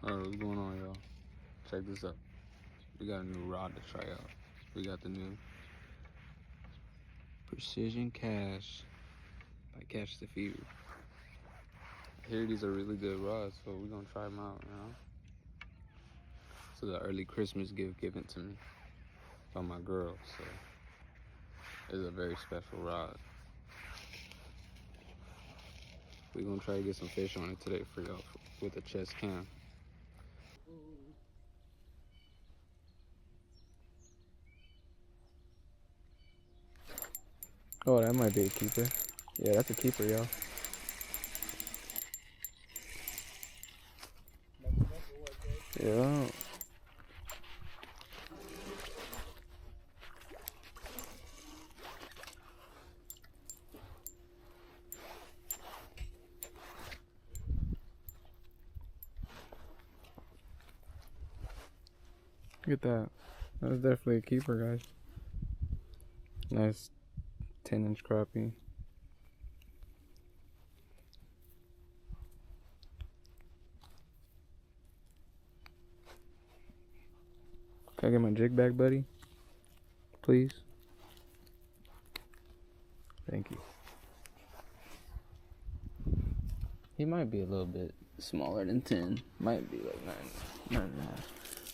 Alright, what's going on, y'all? Check this out. We got a new rod to try out. We got the new Precision Cash by Catch the Fever. I hear these are really good rods, so we're gonna try them out, you know? This is an early Christmas gift given to me by my girl, so it's a very special rod. We're gonna try to get some fish on it today for y'all with a chest cam. Oh, that might be a keeper. Yeah, that's a keeper, y'all. Yeah. Look at that. That's definitely a keeper, guys. Nice 10-inch crappie. Can I get my jig back, buddy? Please? Thank you. He might be a little bit smaller than 10. Might be like 9.5.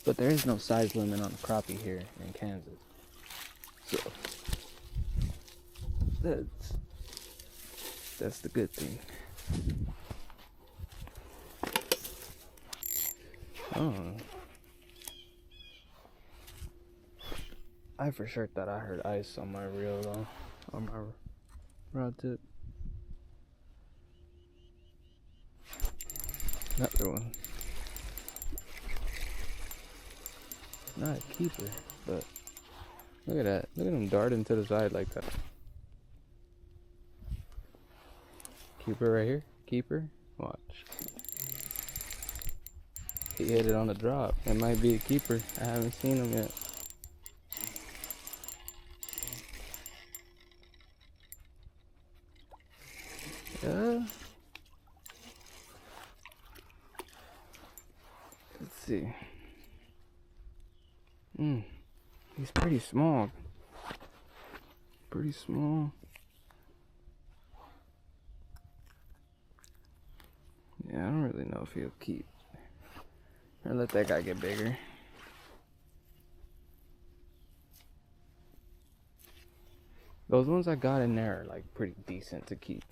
But there is no size limit on the crappie here in Kansas. So that's the good thing. Oh. I for sure thought I heard ice on my reel though. On my rod tip. Another one. Not a keeper, but look at that. Look at him darting to the side like that. Keeper right here. Keeper. Watch. He hit it on the drop. It might be a keeper. I haven't seen him yet. Yeah. Let's see. He's pretty small. Pretty small. Yeah, I don't really know if he'll keep. Or let that guy get bigger. Those ones I got in there are like pretty decent to keep.